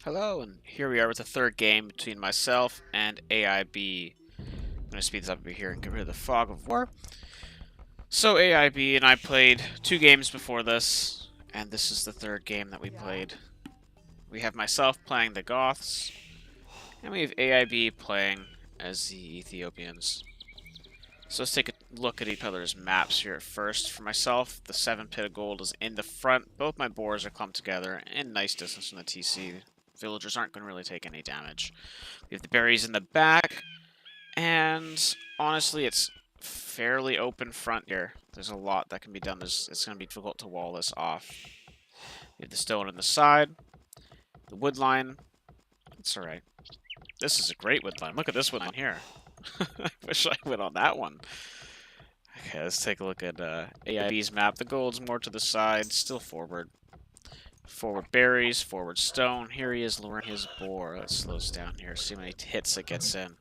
Hello, and here we are with the third game between myself and AIB. I'm going to speed this up over here and get rid of the fog of war. So AIB and I played 2 games before this, and this is the third game that we played. We have myself playing the Goths, and we have AIB playing as the Ethiopians. So let's take a look at each other's maps here at first. For myself, the 7 pit of gold is in the front. Both my boars are clumped together in nice distance from the TC. Villagers aren't going to really take any damage. We have the berries in the back, and honestly, it's fairly open front here. There's a lot that can be done. It's going to be difficult to wall this off. We have the stone on the side, the wood line. It's alright. This is a great wood line. Look at this wood line here. I wish I went on that one. Okay, let's take a look at AIB's map. The gold's more to the side, still forward. Forward berries, forward stone. Here he is luring his boar. Let's slow us down here. See how many hits it gets in.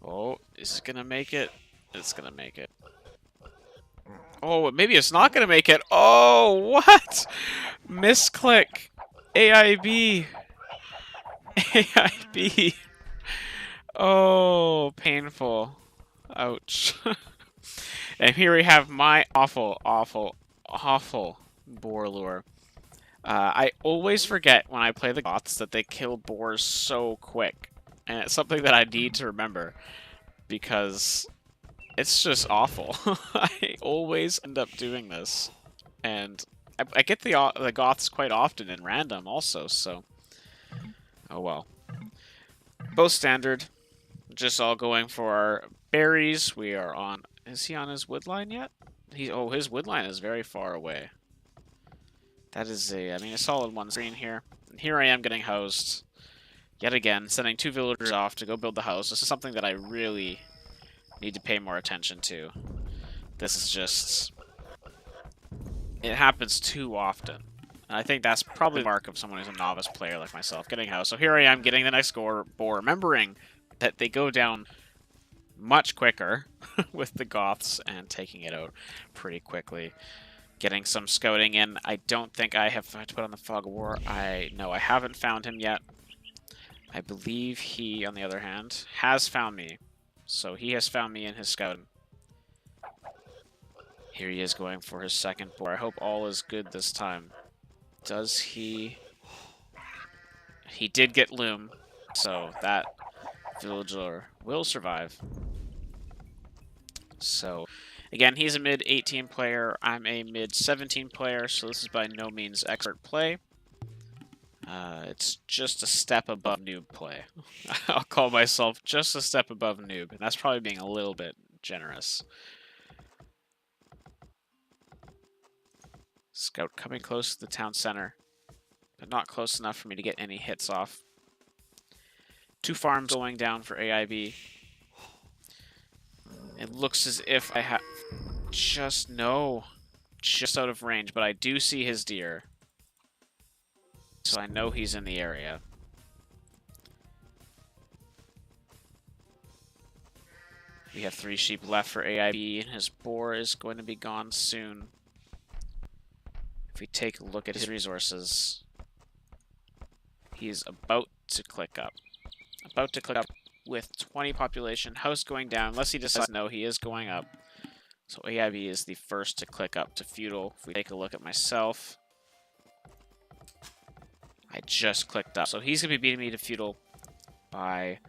Oh, is it gonna make it? It's gonna make it. Oh, maybe it's not gonna make it. Oh, what? Misclick. AIB. AIB. Oh, painful. Ouch. And here we have my awful boar lure. I always forget when I play the Goths that they kill boars so quick. And it's something that I need to remember. Because it's just awful. I always end up doing this. And I get the Goths quite often in random also, so... Oh well. Both standard. Just all going for our berries. We are on... Is he on his wood line yet? Oh, his wood line is very far away. That is a solid one screen here. And here I am getting housed. Yet again, sending 2 villagers off to go build the house. This is something that I really need to pay more attention to. This is just... It happens too often. And I think that's probably the mark of someone who's a novice player like myself, getting housed. So here I am getting the next boar, remembering that they go down much quicker with the Goths and taking it out pretty quickly. Getting some scouting in. I don't think I have to put on the fog of war. No, I haven't found him yet. I believe he, on the other hand, has found me. So he has found me in his scouting. Here he is going for his second boar. I hope all is good this time. Does he... He did get loom, so that villager will survive. So, again, he's a mid-18 player. I'm a mid-17 player, so this is by no means expert play. It's just a step above noob play. I'll call myself just a step above noob, and that's probably being a little bit generous. Scout coming close to the town center, but not close enough for me to get any hits off. 2 farms going down for AIB. It looks as if I have just out of range, but I do see his deer. So I know he's in the area. We have 3 sheep left for AIB, and his boar is going to be gone soon. If we take a look at his resources, he's about to click up. About to click up with 20 population. House going down, unless he decides no, he is going up. So AIB is the first to click up to feudal. If we take a look at myself, I just clicked up. So he's going to be beating me to feudal by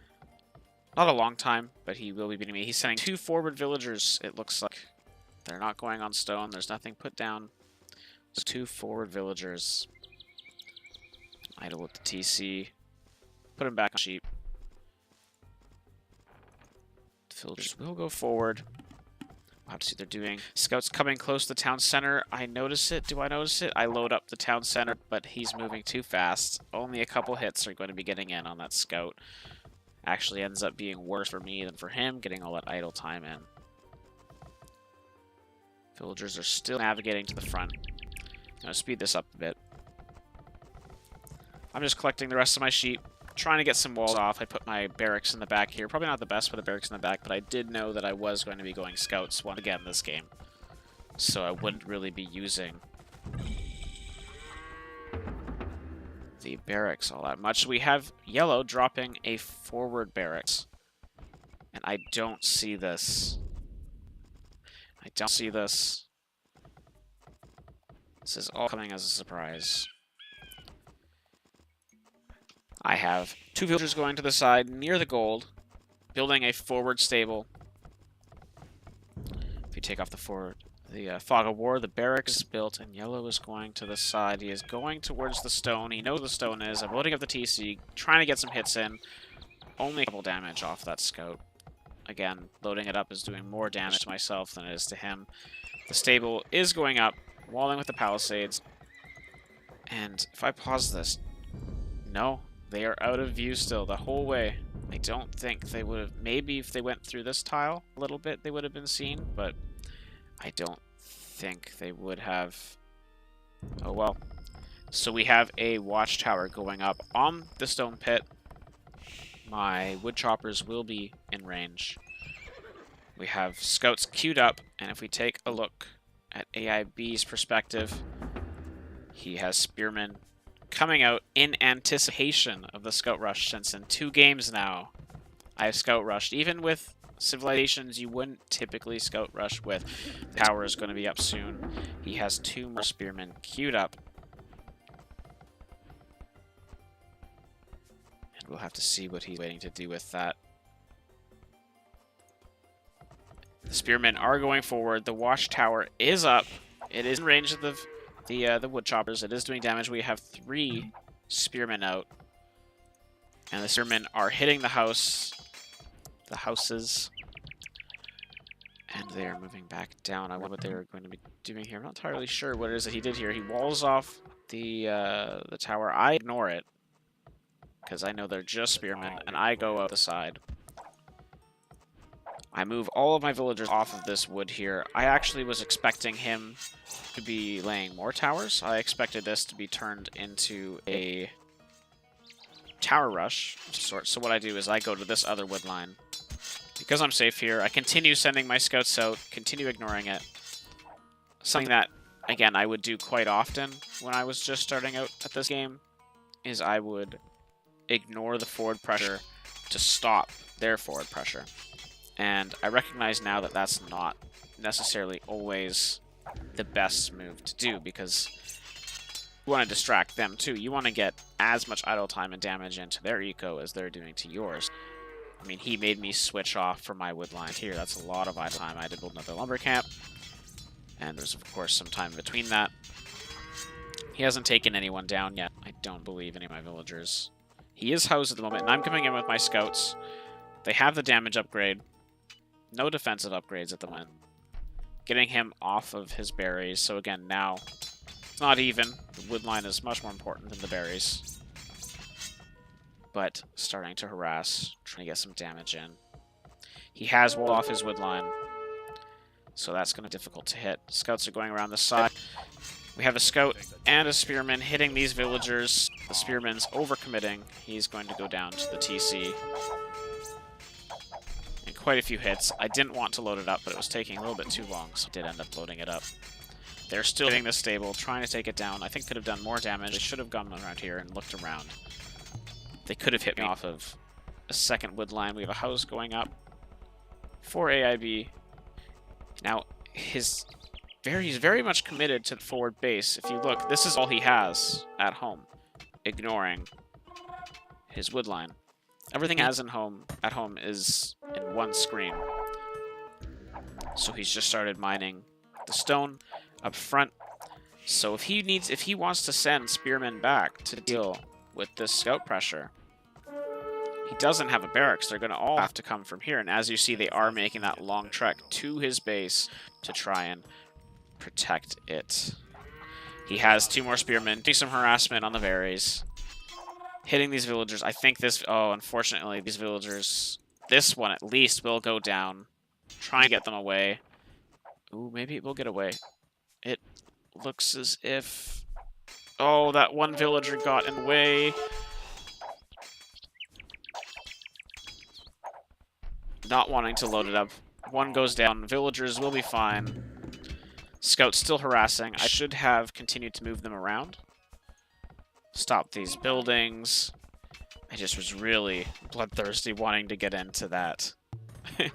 not a long time, but he will be beating me. He's sending 2 forward villagers, it looks like. They're not going on stone. There's nothing put down. Just 2 forward villagers. Idle with the TC. Put him back on sheep. The villagers will go forward. We'll have to see what they're doing. Scouts coming close to the town center. I notice it. Do I notice it? I load up the town center, but he's moving too fast. Only a couple hits are going to be getting in on that scout. Actually ends up being worse for me than for him, getting all that idle time in. Villagers are still navigating to the front. I'm going to speed this up a bit. I'm just collecting the rest of my sheep. Trying to get some walls off. I put my barracks in the back here. Probably not the best for the barracks in the back, but I did know that I was going to be going scouts once again this game. So I wouldn't really be using the barracks all that much. We have yellow dropping a forward barracks. And I don't see this. I don't see this. This is all coming as a surprise. I have 2 villagers going to the side near the gold, building a forward stable. If you take off the fog of war, the barracks is built, and yellow is going to the side. He is going towards the stone. He knows the stone is. I'm loading up the TC, trying to get some hits in. Only a couple damage off that scout. Again, loading it up is doing more damage to myself than it is to him. The stable is going up, walling with the palisades. And if I pause this, no, they are out of view still the whole way. I don't think they would have, maybe if they went through this tile a little bit, they would have been seen, but I don't think they would have. Oh well. So we have a watchtower going up on the stone pit. My wood choppers will be in range. We have scouts queued up, and if we take a look at AIB's perspective, he has spearmen coming out in anticipation of the scout rush, since in 2 games now I have scout rushed. Even with civilizations you wouldn't typically scout rush with. The tower is going to be up soon. He has 2 more spearmen queued up. And we'll have to see what he's waiting to do with that. The spearmen are going forward. The watchtower is up. It is in range of the wood choppers. It is doing damage. We have 3 spearmen out. And the spearmen are hitting the houses. And they are moving back down. I wonder what they're going to be doing here. I'm not entirely sure what it is that he did here. He walls off the tower. I ignore it, because I know they're just spearmen, and I go out the side. I move all of my villagers off of this wood here. I actually was expecting him to be laying more towers. I expected this to be turned into a tower rush sort. So what I do is I go to this other wood line. Because I'm safe here, I continue sending my scouts out, continue ignoring it. Something that, again, I would do quite often when I was just starting out at this game, is I would ignore the forward pressure to stop their forward pressure. And I recognize now that that's not necessarily always the best move to do, because you want to distract them too. You want to get as much idle time and damage into their eco as they're doing to yours. I mean, he made me switch off from my wood line here. That's a lot of idle time. I had to build another lumber camp. And there's, of course, some time between that. He hasn't taken anyone down yet. I don't believe any of my villagers. He is housed at the moment, and I'm coming in with my scouts. They have the damage upgrade. No defensive upgrades at the moment. Getting him off of his berries. So again, now, it's not even. The wood line is much more important than the berries. But starting to harass, trying to get some damage in. He has walled off his wood line, so that's going to be difficult to hit. Scouts are going around the side. We have a scout and a spearman hitting these villagers. The spearman's overcommitting. He's going to go down to the TC. And quite a few hits. I didn't want to load it up, but it was taking a little bit too long, so I did end up loading it up. They're still hitting the stable, trying to take it down. I think could have done more damage. They should have gone around here and looked around. They could have hit me off of a second wood line. We have a house going up for AIB. Now, he's very much committed to the forward base. If you look, this is all he has at home, ignoring his wood line. Everything he has at home is in one screen. So he's just started mining the stone up front. So if he wants to send spearmen back to deal with this scout pressure, he doesn't have a barracks. They're going to all have to come from here. And as you see, they are making that long trek to his base to try and protect it. He has 2 more spearmen. Do some harassment on the berries. Hitting these villagers. I think this... Oh, unfortunately, these villagers... This one, at least, will go down. Try and get them away. Ooh, maybe it will get away. It looks as if... Oh, that one villager got in the way. Not wanting to load it up. One goes down. Villagers will be fine. Scout's still harassing. I should have continued to move them around. Stop these buildings. I just was really bloodthirsty wanting to get into that.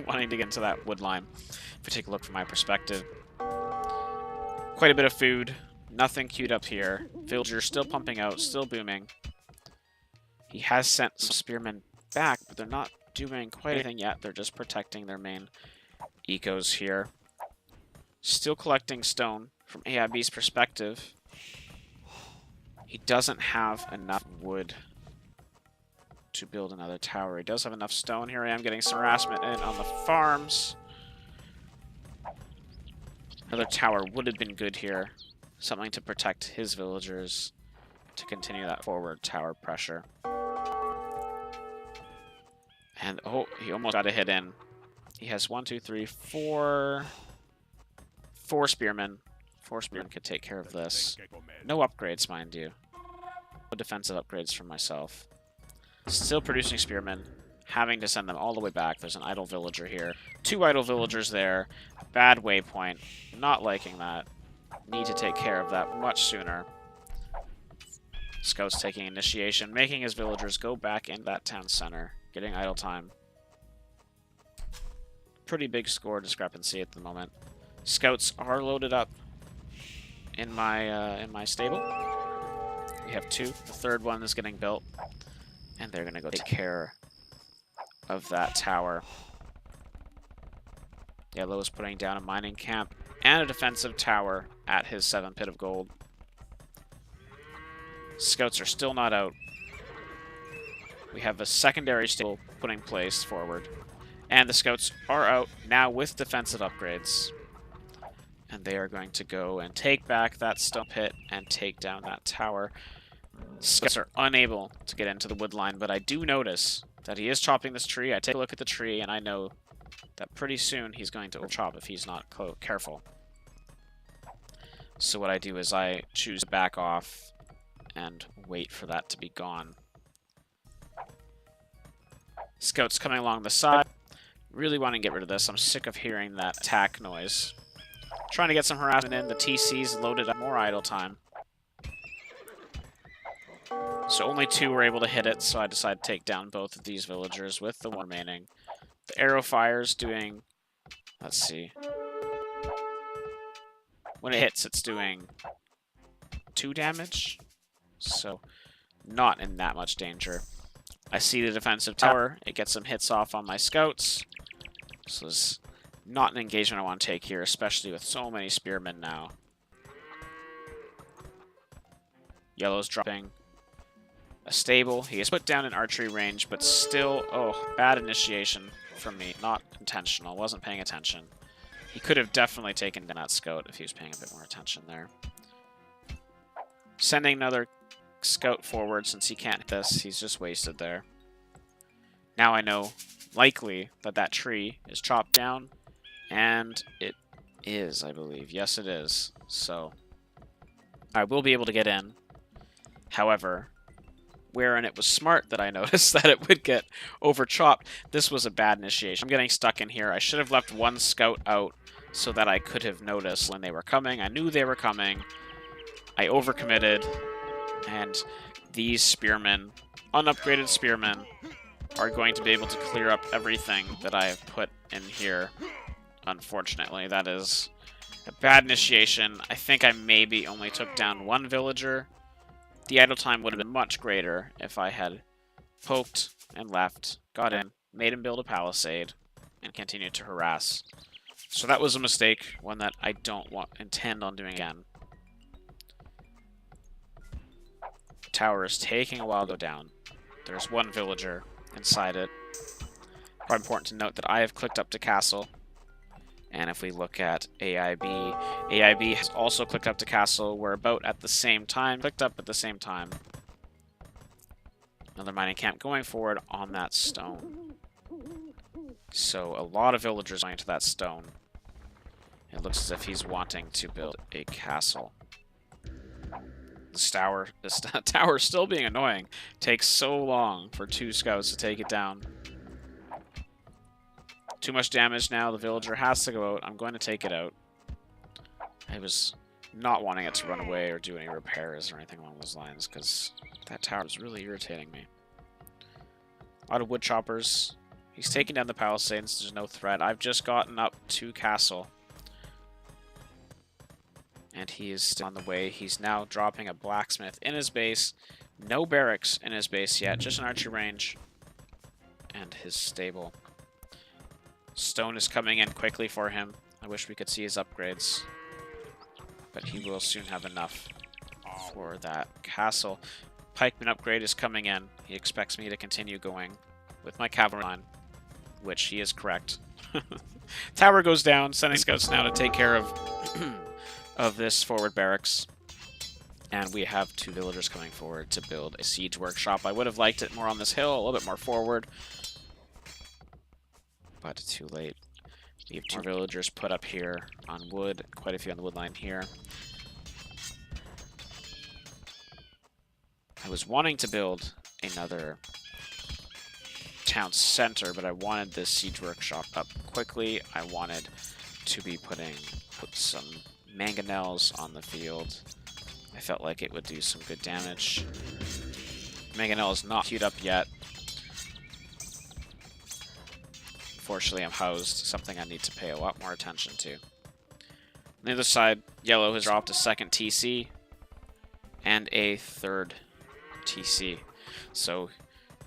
Wanting to get into that wood line. If we take a look from my perspective. Quite a bit of food. Nothing queued up here. Villagers still pumping out, still booming. He has sent some spearmen back, but they're not doing quite anything yet. They're just protecting their main ecos here. Still collecting stone from AIB's perspective. He doesn't have enough wood to build another tower. He does have enough stone. Here I am getting some harassment in on the farms. Another tower would have been good here. Something to protect his villagers to continue that forward tower pressure. And, oh, he almost got a hit in. He has 1, 2, 3, 4... 4 spearmen. 4 spearmen could take care of this. No upgrades, mind you. No defensive upgrades for myself. Still producing spearmen. Having to send them all the way back. There's an idle villager here. 2 idle villagers there. Bad waypoint. Not liking that. Need to take care of that much sooner. Scout's taking initiation. Making his villagers go back in that town center. Getting idle time. Pretty big score discrepancy at the moment. Scouts are loaded up in my stable. We have 2. The third one is getting built. And they're going to go take care of that tower. Yellow is putting down a mining camp and a defensive tower at his 7 pit of gold. Scouts are still not out. We have a secondary stable putting place forward. And the scouts are out now with defensive upgrades. And they are going to go and take back that stone pit and take down that tower. Scouts are unable to get into the wood line, but I do notice that he is chopping this tree. I take a look at the tree, and I know that pretty soon he's going to overchop if he's not careful. So what I do is I choose to back off and wait for that to be gone. Scouts coming along the side. Really want to get rid of this. I'm sick of hearing that attack noise. Trying to get some harassment in. The TC's loaded up. More idle time. So only 2 were able to hit it, so I decided to take down both of these villagers with the 1 remaining. The arrow fire's doing... Let's see. When it hits, it's doing 2 damage. So, not in that much danger. I see the defensive tower. It gets some hits off on my scouts. So this is not an engagement I want to take here, especially with so many spearmen now. Yellow's dropping a stable. He is put down in archery range, but still, oh, bad initiation from me. Not intentional. Wasn't paying attention. He could have definitely taken down that scout if he was paying a bit more attention there. Sending another scout forward since he can't hit this. He's just wasted there. Now I know, likely, that that tree is chopped down. And it is, I believe. Yes, it is. So, I will be able to get in. However, wherein it was smart that I noticed that it would get over-chopped, this was a bad initiation. I'm getting stuck in here. I should have left 1 scout out so that I could have noticed when they were coming. I knew they were coming. I overcommitted. And these spearmen, unupgraded spearmen, are going to be able to clear up everything that I have put in here. Unfortunately, that is a bad initiation. I think I maybe only took down 1 villager. The idle time would have been much greater if I had poked and left, got in, made him build a palisade, and continued to harass. So that was a mistake, one that I don't intend on doing again. The tower is taking a while to go down. There's 1 villager inside it. Quite important to note that I have clicked up to castle. And if we look at AIB, AIB has also clicked up to castle. We're about at the same time, clicked up at the same time. Another mining camp going forward on that stone. So a lot of villagers going to that stone. It looks as if he's wanting to build a castle. This tower still being annoying. Takes so long for 2 scouts to take it down. Too much damage now. The villager has to go out. I'm going to take it out. I was not wanting it to run away or do any repairs or anything along those lines, because that tower is really irritating me. A lot of wood choppers. He's taking down the palisades. There's no threat. I've just gotten up to castle. And he is still on the way. He's now dropping a blacksmith in his base. No barracks in his base yet. Just an archer range. And his stable. Stone is coming in quickly for him. I wish we could see his upgrades. But he will soon have enough for that castle. Pikeman upgrade is coming in. He expects me to continue going with my cavalry line, which he is correct. Tower goes down, sending scouts now to take care of this forward barracks. And we have 2 villagers coming forward to build a siege workshop. I would have liked it more on this hill, a little bit more forward. But too late. We have 2 villagers put up here on wood, quite a few on the wood line here. I was wanting to build another town center, but I wanted this siege workshop up quickly. I wanted to be put some mangonels on the field. I felt like it would do some good damage. Mangonel is not queued up yet. Unfortunately, I'm housed, something I need to pay a lot more attention to. On the other side, yellow has dropped a 2nd TC and a 3rd TC. So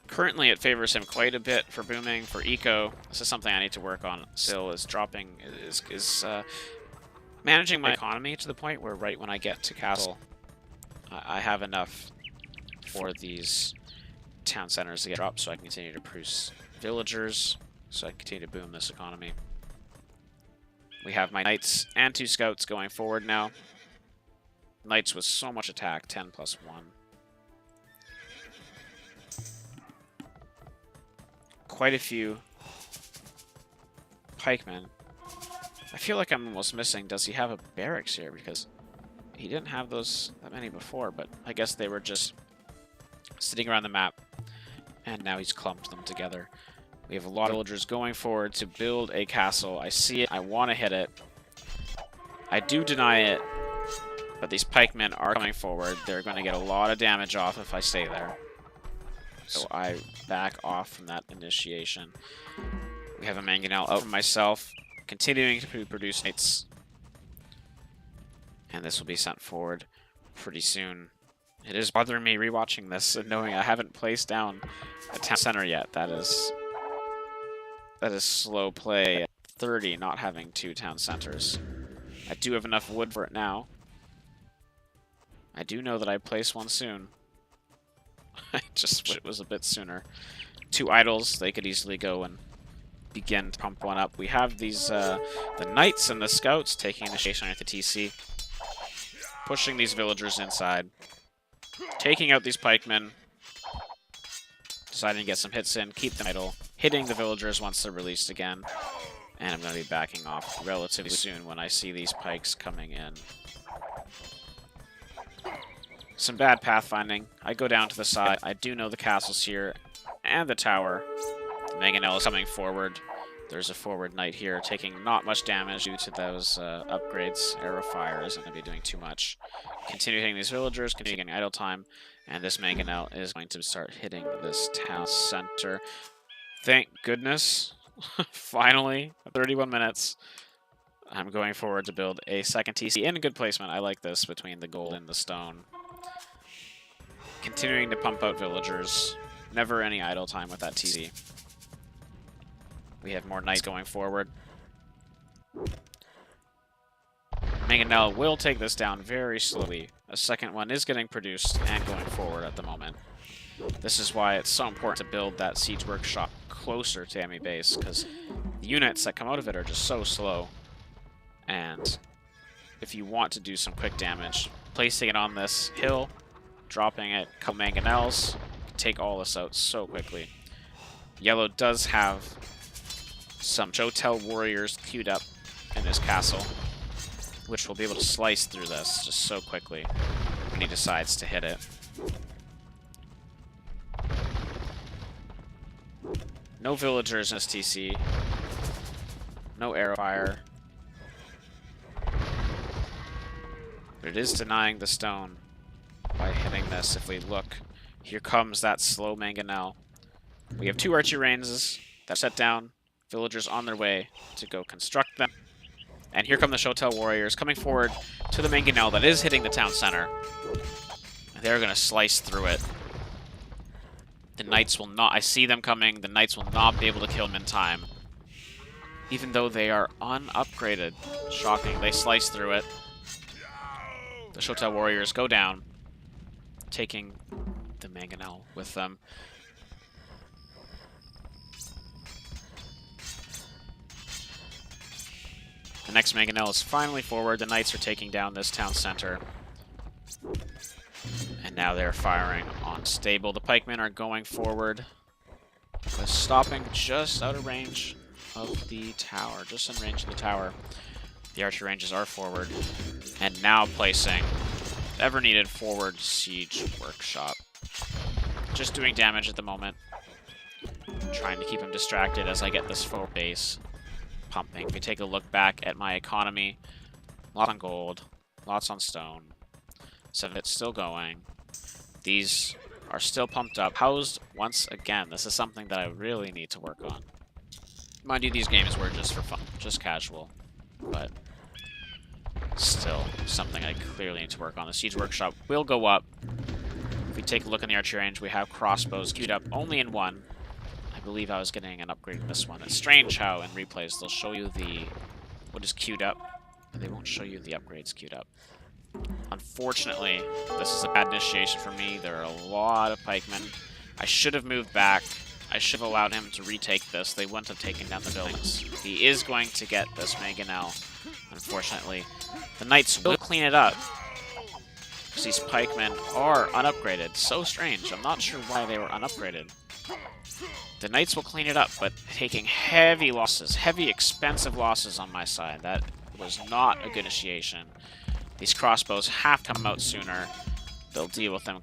currently it favors him quite a bit for booming, for eco. This is something I need to work on still, is managing my economy to the point where right when I get to castle, I have enough for these town centers to get dropped so I can continue to produce villagers, so I can continue to boom this economy. We have my knights and 2 scouts going forward now. Knights with so much attack, 10+1. Quite a few pikemen. I feel like I'm almost missing, does he have a barracks here? Because he didn't have that many before, but I guess they were just sitting around the map, and now he's clumped them together. We have a lot of villagers going forward to build a castle. I see it, I want to hit it. I do deny it, but these pikemen are coming forward. They're going to get a lot of damage off if I stay there. So I back off from that initiation. We have a mangonel out for myself, continuing to produce knights. And this will be sent forward pretty soon. It is bothering me rewatching this and knowing I haven't placed down a town center yet. That is slow play at 30, not having 2 town centers. I do have enough wood for it now. I do know that I place one soon. I just wish it was a bit sooner. 2 idols, they could easily go and begin to pump one up. We have these the knights and the scouts taking initiation at the TC, pushing these villagers inside, taking out these pikemen, deciding to get some hits in, keep them idle, hitting the villagers once they're released again, and I'm going to be backing off relatively soon when I see these pikes coming in. Some bad pathfinding. I go down to the side. I do know the castle's here and the tower. The mangonel is coming forward. There's a forward knight here taking not much damage due to those upgrades. Arrow fire isn't going to be doing too much. Continue hitting these villagers, continue getting idle time, and this mangonel is going to start hitting this town center. Thank goodness. Finally, 31 minutes. I'm going forward to build a 2nd TC in good placement. I like this between the gold and the stone. Continuing to pump out villagers. Never any idle time with that TC. We have more knights going forward. Mangonel will take this down very slowly. A 2nd one is getting produced and going forward at the moment. This is why it's so important to build that siege workshop closer to AIB base, because the units that come out of it are just so slow. And if you want to do some quick damage, placing it on this hill, dropping it, couple mangonels, take all this out so quickly. Yellow does have some Jotel warriors queued up in his castle, which will be able to slice through this just so quickly when he decides to hit it. No villagers in this TC. No arrow fire. But it is denying the stone by hitting this. If we look, here comes that slow mangonel. We have 2 archery ranges that set down. Villagers on their way to go construct them. And here come the Shotel warriors coming forward to the mangonel that is hitting the town center. They're going to slice through it. The knights will not... I see them coming. The knights will not be able to kill them in time. Even though they are unupgraded. Shocking. They slice through it. The Shotel warriors go down, taking the mangonel with them. The next mangonel is finally forward. The knights are taking down this town center. And now they're firing on stable. The pikemen are going forward. They're stopping just out of range of the tower. Just in range of the tower. The archer ranges are forward. And now placing the ever-needed forward siege workshop. Just doing damage at the moment. Trying to keep him distracted as I get this full base pumping. If we take a look back at my economy, lots on gold, lots on stone. Some of it's still going. These are still pumped up. Housed once again. This is something that I really need to work on. Mind you, these games were just for fun, just casual, but still something I clearly need to work on. The siege workshop will go up. If we take a look in the archery range, we have crossbows queued up only in 1. I believe I was getting an upgrade in this one. It's strange how in replays they'll show you what is queued up, but they won't show you the upgrades queued up. Unfortunately, this is a bad initiation for me. There are a lot of pikemen. I should have moved back. I should have allowed him to retake this. They wouldn't have taken down the buildings. He is going to get this mangonel, unfortunately. The knights will clean it up, because these pikemen are unupgraded. So strange. I'm not sure why they were unupgraded. The knights will clean it up, but taking heavy losses, heavy expensive losses on my side. That was not a good initiation. These crossbows have to come out sooner. They'll deal with them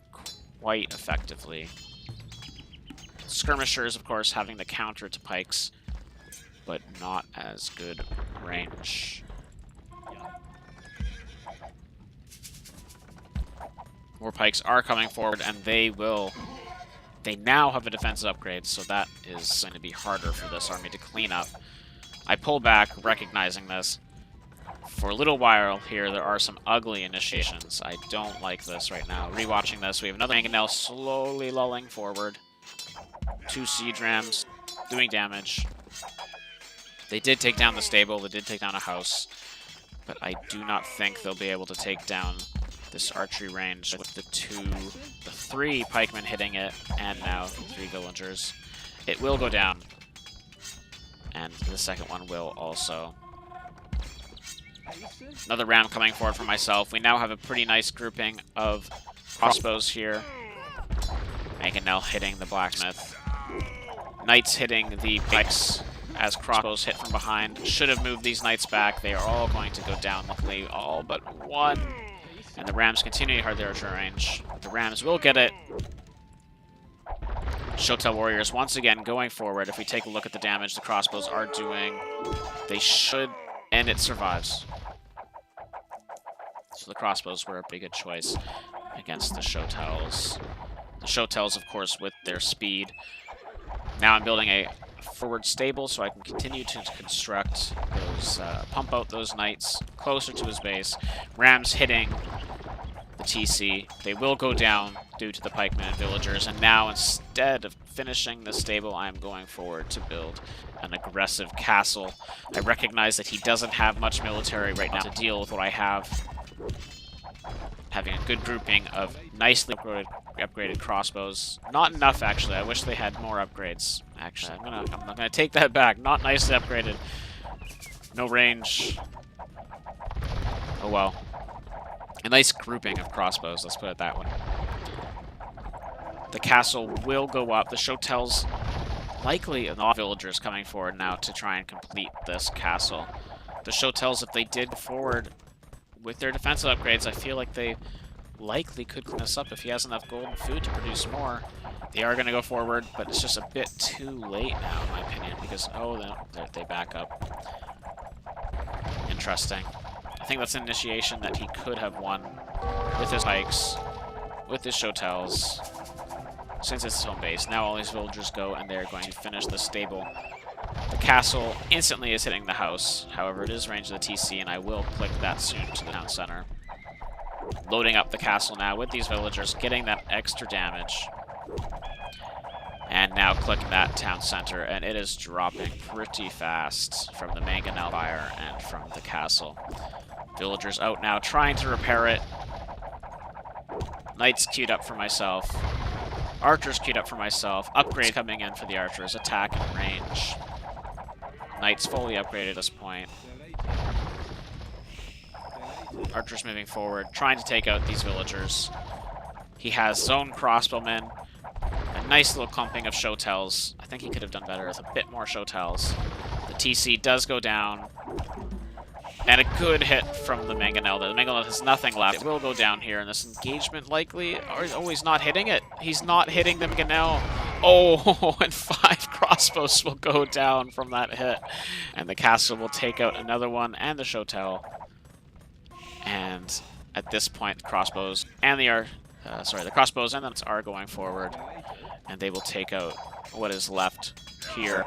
quite effectively. Skirmishers, of course, having the counter to pikes, but not as good range. More pikes are coming forward, and they now have a defensive upgrade, so that is going to be harder for this army to clean up. I pull back, recognizing this. For a little while here, there are some ugly initiations. I don't like this right now. Rewatching this, we have another mangonel slowly lulling forward. 2 siege rams doing damage. They did take down the stable, they did take down a house, but I do not think they'll be able to take down this archery range with the 3 pikemen hitting it, and now 3 villagers. It will go down, and the second one will also. Another ram coming forward for myself. We now have a pretty nice grouping of crossbows here. Mangonel hitting the blacksmith. Knights hitting the pikes as crossbows hit from behind. Should have moved these knights back. They are all going to go down, luckily, all but 1. And the rams continue to hard their archery range. The rams will get it. Shotel warriors once again going forward. If we take a look at the damage the crossbows are doing, they should, and it survives. So the crossbows were a pretty good choice against the Shotels. The Shotels, of course, with their speed. Now I'm building a forward stable so I can continue to construct those, pump out those knights closer to his base. Rams hitting the TC. They will go down due to the pikemen and villagers. And now, instead of finishing the stable, I'm going forward to build an aggressive castle. I recognize that he doesn't have much military right now to deal with what I have. Having a good grouping of nicely upgraded crossbows. Not enough, actually. I wish they had more upgrades. Actually, I'm gonna take that back. Not nicely upgraded. No range. Oh well. A nice grouping of crossbows, let's put it that way. The castle will go up. The Shotels, likely all villagers coming forward now to try and complete this castle. The Shotels, if they did go forward with their defensive upgrades, I feel like they likely could clean this up if he has enough gold and food to produce more. They are going to go forward, but it's just a bit too late now, in my opinion, because, oh, they back up. Interesting. I think that's an initiation that he could have won with his pikes, with his shotels, since it's his home base. Now all these villagers go, and they're going to finish the stable. The castle instantly is hitting the house. However, it is range of the TC, and I will click that soon to the town center. Loading up the castle now with these villagers, getting that extra damage. And now clicking that town center, and it is dropping pretty fast from the mangonel fire and from the castle. Villagers out now trying to repair it. Knights queued up for myself. Archers queued up for myself. Upgrades coming in for the archers. Attack and range. Knights fully upgraded at this point. Archers moving forward, trying to take out these villagers. He has his own crossbowmen. A nice little clumping of shotels. I think he could have done better with a bit more shotels. The TC does go down. And a good hit from the mangonel. The mangonel has nothing left. It will go down here in this engagement, likely. Oh, he's not hitting it. He's not hitting the mangonel. Oh, and 5 crossbows will go down from that hit. And the castle will take out another one and the shotel. And at this point, the crossbows and the crossbows and the knights are going forward. And they will take out what is left here.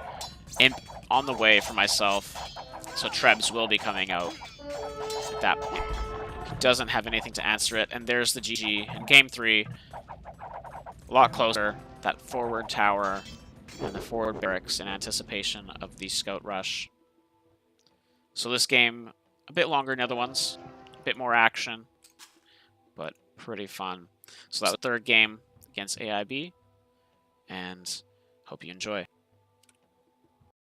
Imp on the way for myself. So Trebs will be coming out at that point. He doesn't have anything to answer it, and there's the GG in Game 3. A lot closer. That forward tower and the forward barracks in anticipation of the scout rush. So this game, a bit longer than the other ones. A bit more action, but pretty fun. So that was the third game against AIB, and hope you enjoy.